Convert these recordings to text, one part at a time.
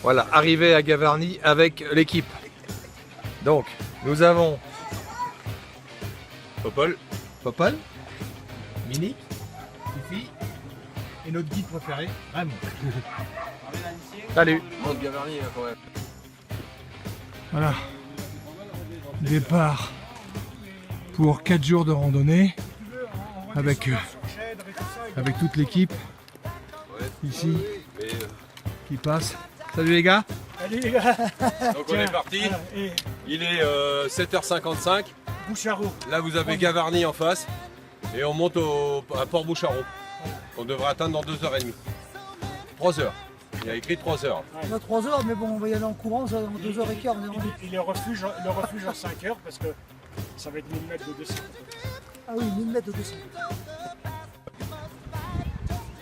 Voilà, arrivé à Gavarnie avec l'équipe. Donc, nous avons Popol, Mini, Fifi et notre guide préféré, Raymond. Salut. Voilà, départ pour 4 jours de randonnée avec toute l'équipe ici qui passe. Salut les gars. Salut les gars. Donc on est parti. Il est 7h55. Boucharo. Là vous avez Gavarnie en face. Et on monte à Port-Boucharo. On devrait atteindre dans 2h30. 3h. Il a écrit 3h. On a 3 heures, mais bon, on va y aller en courant, ça, en 2h15. On est rendu. Il est refuge en 5 heures parce que ça va être 1000 mètres de descente. Ah oui, 1000 mètres de descente.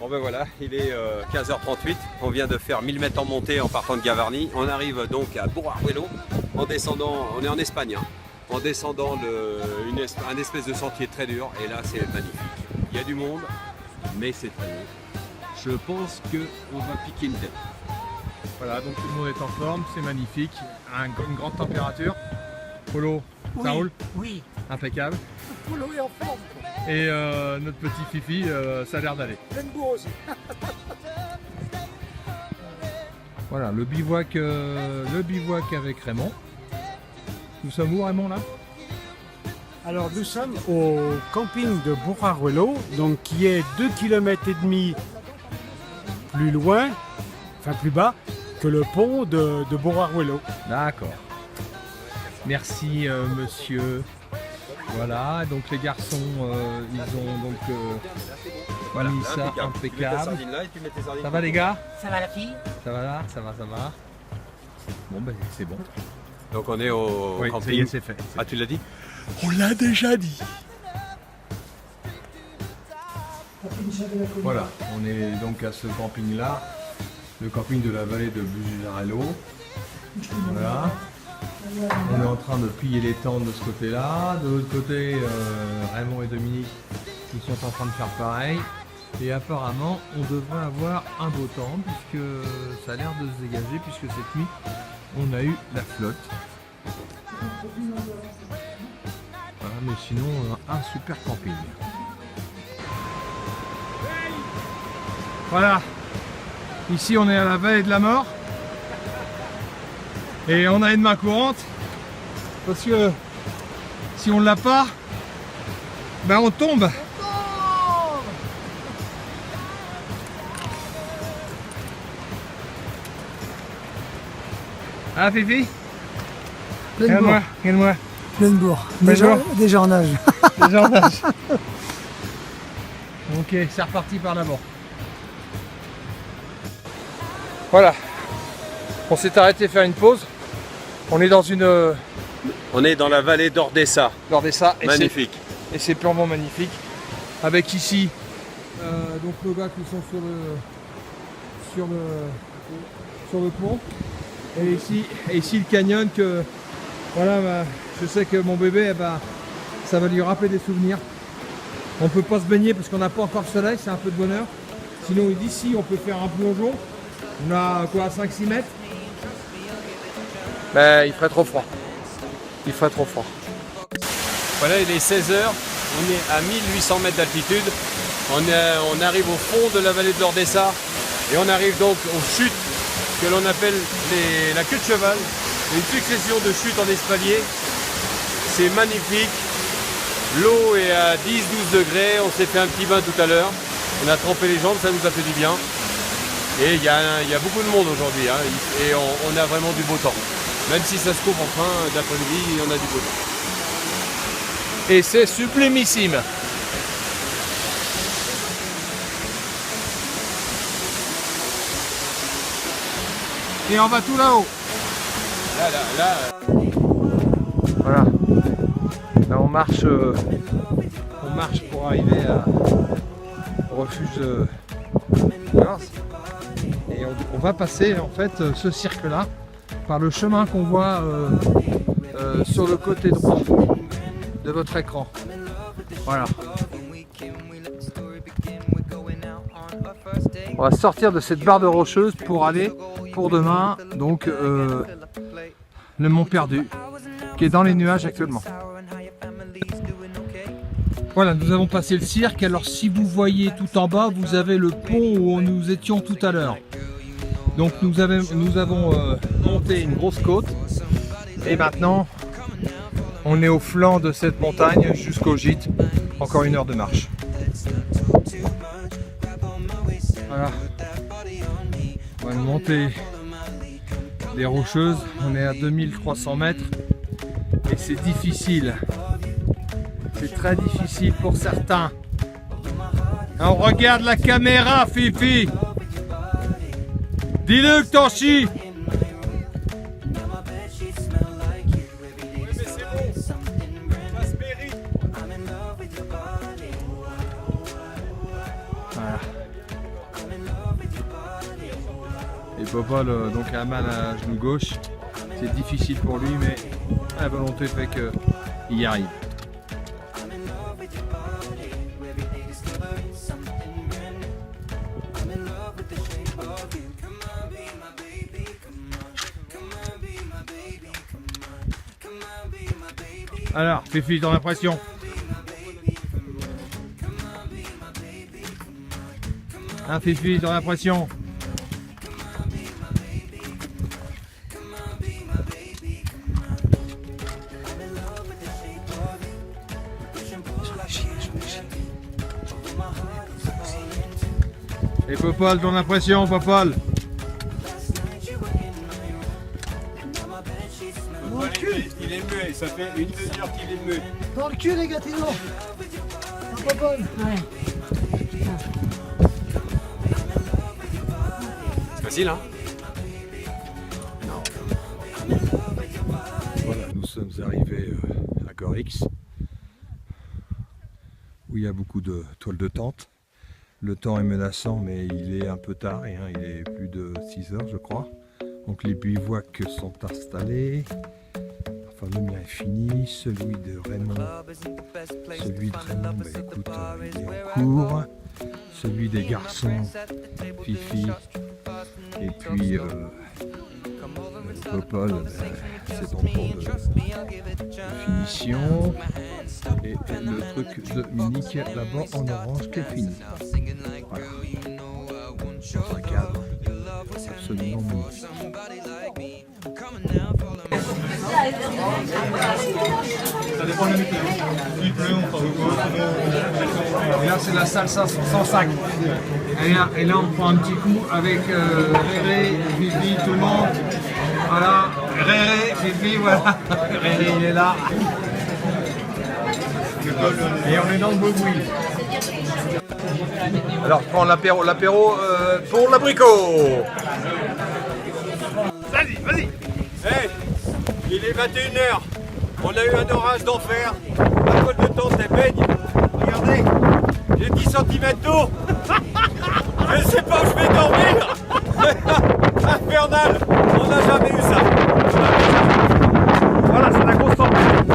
Bon ben voilà, il est 15h38, on vient de faire 1000 mètres en montée en partant de Gavarnie. On arrive donc à Bourg-Arruelo en descendant, on est en Espagne, hein, en descendant un espèce de sentier très dur et là c'est magnifique. Il y a du monde, mais c'est très beau. Je pense qu'on va piquer une tête. Voilà, donc tout le monde est en forme, c'est magnifique, une grande température. Polo, ça roule? Oui. Impeccable. Polo est en forme. Et notre petit Fifi, ça a l'air d'aller. Pleine bourre aussi. Voilà, le bivouac avec Raymond. Nous sommes où Raymond là? Alors nous sommes au camping de Bourg-Arruelo, donc qui est 2,5 km plus loin, enfin plus bas, que le pont de Bourg-Arruelo. D'accord. Merci monsieur. Voilà, donc les garçons, ils ont donc voilà, mis ça impeccable. Ça va les gars? Ça va la fille? Ça va là? Ça va. Bon ben c'est bon. Donc on est au camping. Ça y est, c'est fait. Ah tu l'as dit? On l'a déjà dit. Voilà, on est donc à ce camping là, le camping de la vallée de Busarello. Voilà. On est en train de plier les tentes de ce côté-là. De l'autre côté, Raymond et Dominique, ils sont en train de faire pareil. Et apparemment, on devrait avoir un beau temps puisque ça a l'air de se dégager puisque cette nuit, on a eu la flotte. Voilà, mais sinon, un super camping. Voilà. Ici, on est à la vallée de la mort. Et on a une main courante parce que si on l'a pas, ben on tombe. Ah Fifi, regarde-moi. Pleine bourre. Déjà en âge. Déjà en âge. Ok, c'est reparti par là-bas. Voilà. On s'est arrêté faire une pause. On est dans la vallée d'Ordesa. Magnifique. Et c'est purement magnifique. Avec ici donc nos gars qui sont sur le pont. Et ici le canyon que voilà, je sais que mon bébé ça va lui rappeler des souvenirs. On peut pas se baigner parce qu'on n'a pas encore le soleil, c'est un peu de bonheur. Sinon d'ici on peut faire un plongeon. On a quoi, 5-6 mètres. Ben, il ferait trop froid. Voilà, il est 16h, on est à 1800 mètres d'altitude. On arrive au fond de la vallée de l'Ordesa et on arrive donc aux chutes que l'on appelle la queue de cheval. Une succession de chutes en espalier. C'est magnifique. L'eau est à 10-12 degrés. On s'est fait un petit bain tout à l'heure. On a trempé les jambes, ça nous a fait du bien. Et il y a beaucoup de monde aujourd'hui, hein, et on a vraiment du beau temps. Même si ça se coupe en fin d'après-midi, on a du beau temps. Et c'est sublimissime. Et on va tout là-haut. Là. Voilà. Là on marche pour arriver au refuge de Mars. Et on va passer en fait ce cirque-là par le chemin qu'on voit sur le côté droit de votre écran. Voilà. On va sortir de cette barre de rocheuse pour aller pour demain, donc le Mont Perdu, qui est dans les nuages actuellement. Voilà, nous avons passé le cirque. Alors si vous voyez tout en bas, vous avez le pont où nous étions tout à l'heure. Donc nous avons monté une grosse côte et maintenant on est au flanc de cette montagne jusqu'au gîte. Encore 1 heure de marche. Voilà. On va monter des rocheuses. On est à 2300 mètres et c'est difficile. C'est très difficile pour certains. On regarde la caméra, Fifi. Dis-le que t'en chies. Voilà. Et Popol donc a mal à genou gauche. C'est difficile pour lui, mais la volonté fait qu'il y arrive. Alors, Fifi, ton impression? Hein, Fifi, ton impression? Et Popol, ton impression, Popol? Dans le cul. Il est muet, ça fait 1 demi-heure qu'il est muet. Dans le cul, les gars, Tino. Pas bonne. C'est facile, hein? Voilà, nous sommes arrivés à Gorix, où il y a beaucoup de toiles de tente. Le temps est menaçant, mais il est un peu tard, et, il est plus de 6 heures, je crois. Donc les bivouacs sont installés. Enfin, le mien est fini, celui de Raymond, bah, écoute, il est en cours. Celui des garçons, Fifi, et puis Popol, c'est en cours de finition. Et le truc de Munich là-bas en orange qui est fini. Voilà. Dans un cadre absolument magnifique. Et là c'est la salle 105. Et là on prend un petit coup avec Réré, Fifi, tout le monde. Voilà, Réré, Fifi, voilà. Réré il est là. Et on est dans le beau bruit. Alors prends l'apéro pour l'abricot. Vas-y. Hey, il est 21h. On a eu un orage d'enfer. La colle de tente elle baigne. Regardez, j'ai 10 cm d'eau. Je sais pas où je vais dormir. Infernal. On n'a jamais eu ça. Voilà, c'est la grosse tempête.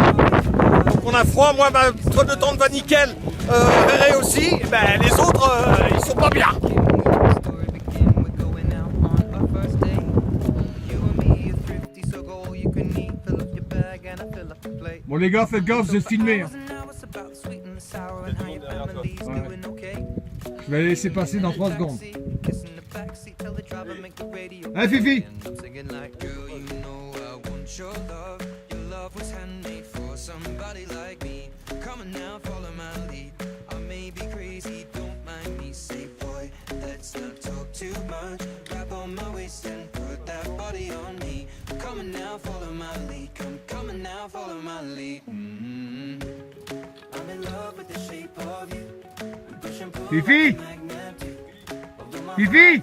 Donc on a froid, moi ma toile de tente va nickel. Réré aussi, ben, les autres ils sont pas bien. Bon les gars, faites gaffe, vous êtes filmés. Hein. Ouais. Je vais les laisser passer dans 3 secondes. Allez Fifi. Fifi. Fifi.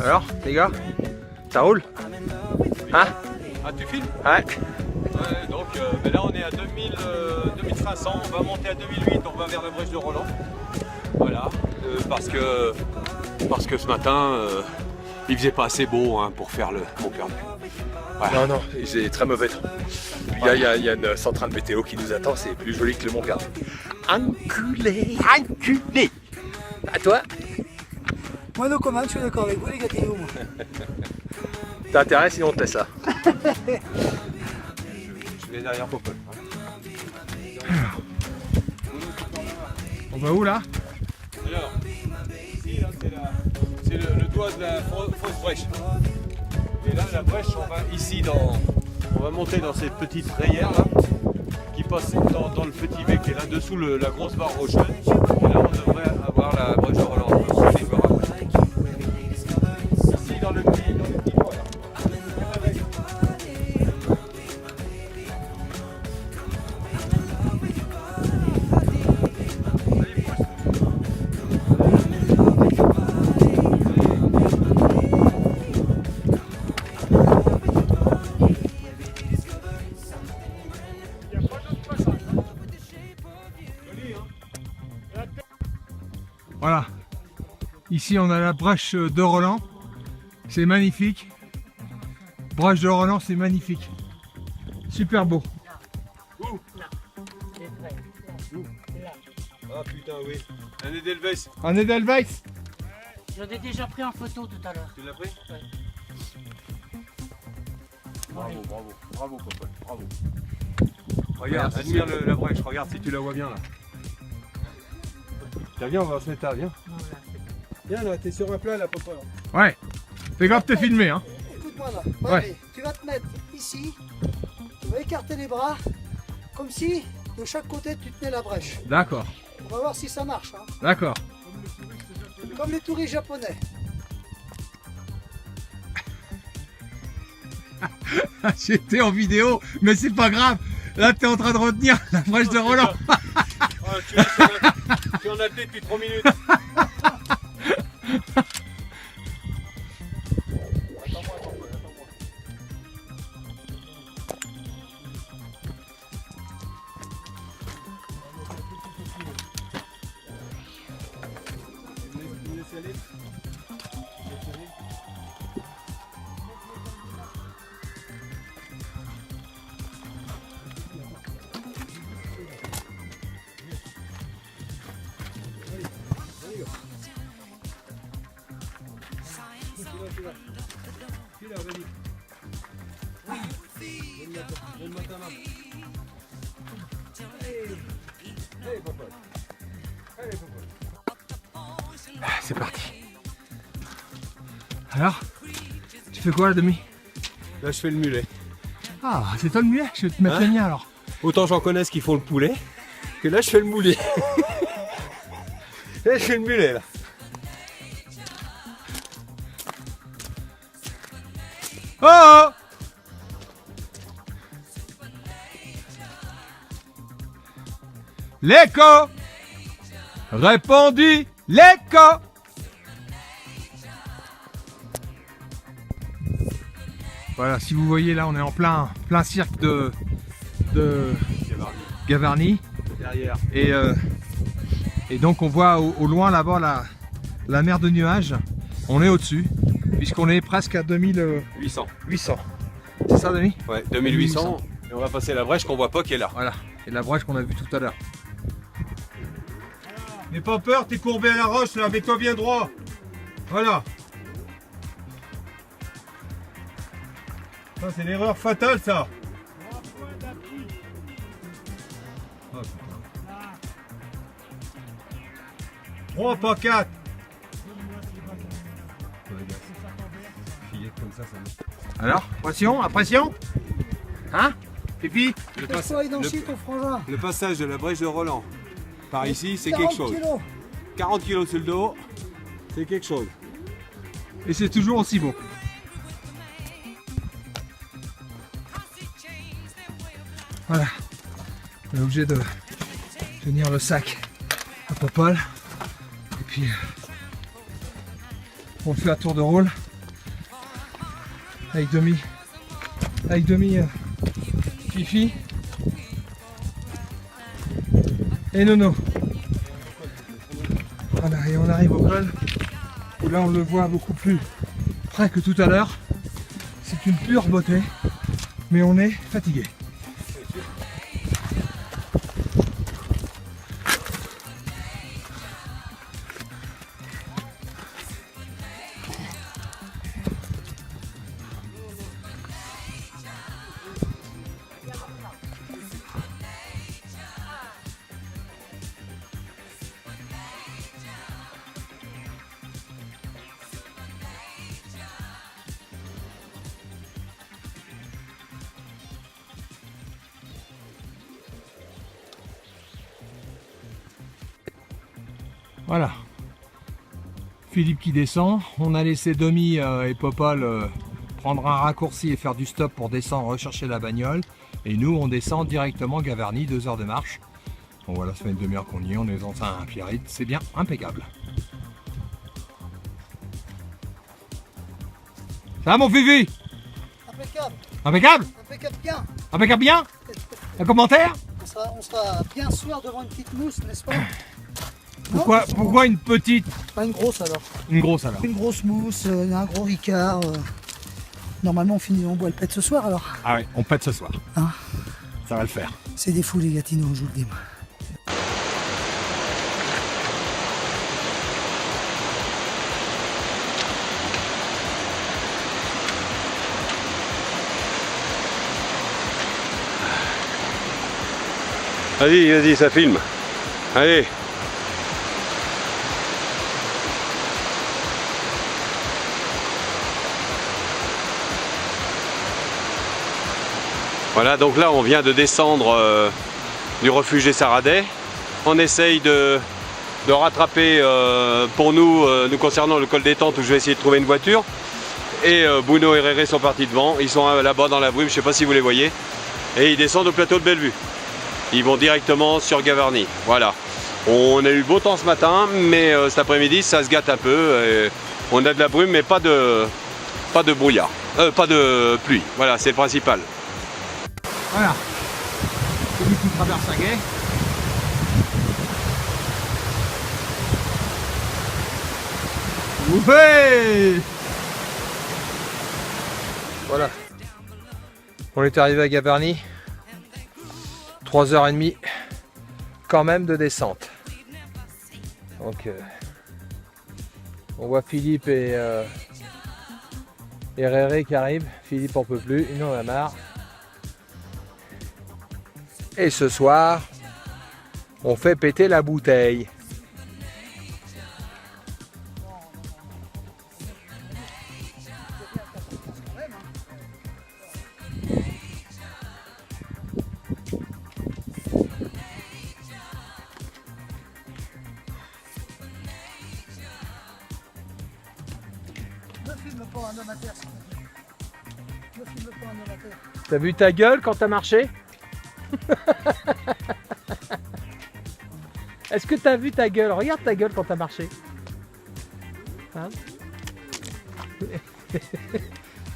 Alors, les gars, ça roule? Hein? Ah, tu filmes? Ouais. Ouais, donc ben là on est à 2500, on va monter à 2008, on va vers la brèche de Roland. Voilà, parce que ce matin il faisait pas assez beau hein, pour faire le Mont Perdu. Voilà. Non, c'est très mauvais temps. Il y a une centrale météo qui nous attend, c'est plus joli que le Mont Perdu. Enculé! Enculé! À toi? Moi, no comment, je suis d'accord avec vous, les gars, t'es où, moi? T'as intérêt, sinon on te laisse là. Je vais derrière Popol. On va où là? Alors, ici, là, c'est le toit de la fausse brèche. Et là, la brèche, on va monter dans cette petite rayère là, qui passe dans le petit bec qui est là dessous la grosse barre rocheuse. Et là, on devrait avoir la brèche de Roland. On va aller voir après. Ici, dans le petit toit là. Voilà. Ici on a la brèche de Roland. C'est magnifique. Brèche de Roland, c'est magnifique. Super beau. Ah putain, oui. Un Edelweiss. Un Edelweiss. J'en ai déjà pris en photo tout à l'heure. Tu l'as pris? Ouais. Bravo Popol, bravo. Regarde, admire la brèche, regarde si tu la vois bien là. Tiens, viens, on va se mettre là, viens. Viens là, t'es sur un plat là, Popol. Ouais. Fais gaffe, t'es filmé hein. Écoute-moi là. Ouais. Allez, tu vas te mettre ici, tu vas écarter les bras, comme si de chaque côté tu tenais la brèche. D'accord. On va voir si ça marche. Hein. D'accord. Comme les touristes japonais. J'étais en vidéo, mais c'est pas grave. Là, t'es en train de retenir la brèche de Roland. Tu en as depuis 3 minutes. C'est parti. Alors, tu fais quoi la demi? Là, je fais le mulet. Ah, c'est toi le mulet? Je vais te mettre Hein le mien alors. Autant j'en connais qui font le poulet, que là, je fais le moulet. Là, je fais le mulet là. Oh! L'écho! Répondit l'écho! Voilà, si vous voyez là, on est en plein cirque de Gavarnie. Derrière. Et donc on voit au loin là-bas la mer de nuages. On est au-dessus, puisqu'on est presque à 2800. 800. C'est ça, Denis? Ouais, 2800. Et on va passer la brèche qu'on voit pas qui est là. Voilà, et la brèche qu'on a vue tout à l'heure. N'aie pas peur, t'es courbé à la roche là, mets-toi bien droit. Voilà. Ça c'est l'erreur fatale ça. Oh, putain. 3 pas 4. Alors, pression, à pression? Hein? Pipi? Sois identique au frangin. Le passage de la brèche de Roland par ici, c'est 40 quelque chose. kilos. 40 kilos sur le dos, c'est quelque chose. Et c'est toujours aussi beau. Voilà. On est obligé de tenir le sac à Popol. Et puis on fait un tour de rôle. avec Fifi et Nono. Voilà, et on arrive au col où là on le voit beaucoup plus près que tout à l'heure. C'est une pure beauté, mais on est fatigué. Voilà, Philippe qui descend, on a laissé Domi et Popol prendre un raccourci et faire du stop pour descendre rechercher la bagnole, et nous on descend directement Gavarnie, 2 heures de marche. Bon voilà, ça fait une demi-heure qu'on y est, on est dans un Pierrite, c'est bien impeccable. Ça va mon Fifi? Impeccable, Impeccable? impeccable bien. Impeccable bien? Un commentaire? On sera bien sûr devant une petite mousse, n'est-ce pas? Pourquoi une petite? Pas une grosse alors. Une grosse alors. Une grosse mousse, un gros Ricard. Normalement on boit le pète ce soir alors. Ah ouais, on pète ce soir. Hein? Ça va le faire. C'est des fous les gâtineaux, je vous le dis. Vas-y, ça filme. Allez. Voilà, donc là on vient de descendre du refuge des Saradets. On essaye de rattraper pour nous concernant le col des Tentes où je vais essayer de trouver une voiture. Et Bruno et Réré sont partis devant, ils sont là-bas dans la brume, je ne sais pas si vous les voyez. Et ils descendent au plateau de Bellevue. Ils vont directement sur Gavarnie, voilà. On a eu beau temps ce matin, mais cet après-midi ça se gâte un peu. On a de la brume mais pas de brouillard, pas de pluie, voilà c'est le principal. Voilà, celui qui traverse la guet. Ouais. Voilà, on est arrivé à Gavarnie, 3h30 quand même de descente. Donc on voit Philippe et Réré qui arrivent. Philippe en peut plus, il en a marre. Et ce soir, on fait péter la bouteille. Ne filme pas un homme à terre. Ne filme pas un homme à terre. T'as vu ta gueule quand t'as marché? Est-ce que t'as vu ta gueule? Regarde ta gueule quand t'as marché. Hein?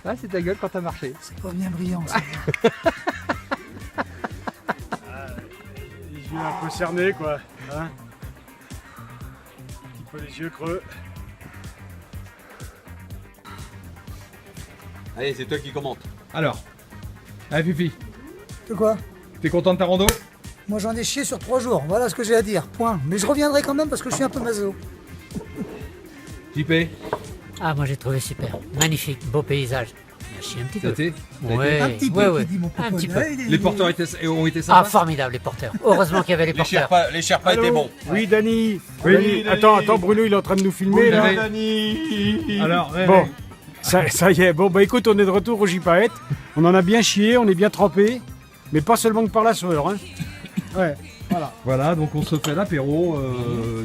Ah, c'est ta gueule quand t'as marché. C'est pas bien brillant ça. Les yeux un peu cernés quoi. Hein, un petit peu les yeux creux. Allez, c'est toi qui commente. Alors, allez Fifi, De quoi? t'es content de ta rando? Moi j'en ai chié sur 3 jours, voilà ce que j'ai à dire, point. Mais je reviendrai quand même parce que je suis un peu maso. JP, Ah, moi j'ai trouvé super. Magnifique, beau paysage. Il a chié un petit peu. t'es? Ouais, Un petit peu, ouais, qui ouais. dit mon Un copain. petit peu. Les porteurs ont été Ah, sympas? formidable les porteurs. Heureusement qu'il y avait les porteurs. Les Sherpas étaient bons. Oui, Dani. Oui, Dani. Dani. Attends, Bruno, il est en train de nous filmer là. Alors, Réré. Bon, ça y est. Bon, bah écoute, on est de retour au Gypaète. On en a bien chié, on est bien trempé. Mais pas seulement que par la sueur. Hein. Ouais, voilà. Voilà, donc on se fait l'apéro.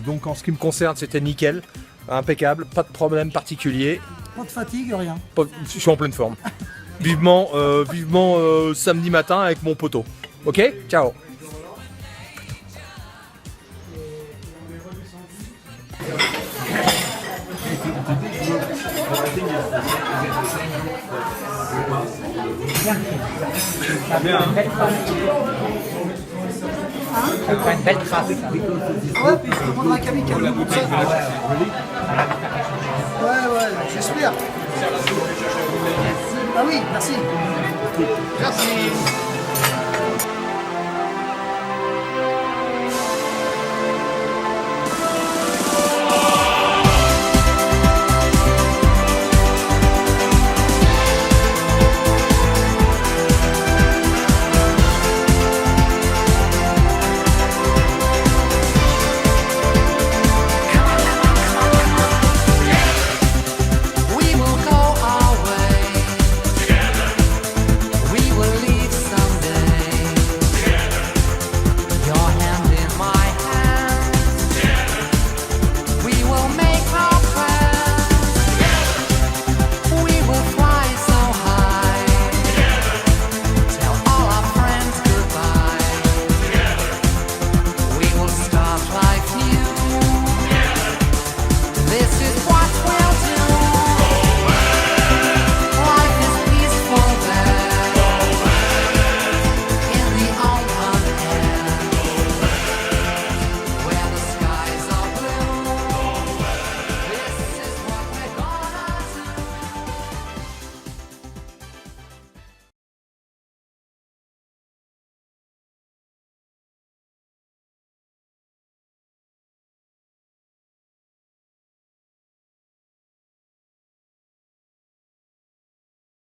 Donc en ce qui me concerne, c'était nickel. Impeccable, pas de problème particulier. Pas de fatigue, rien. Je suis en pleine forme. Vivement samedi matin avec mon poteau. Ok? Ciao. Ça prend une belle trace. Ouais, puis je demanderai à Camille qui a beaucoup de ça. Ouais, j'espère. Ah oui, merci. Merci.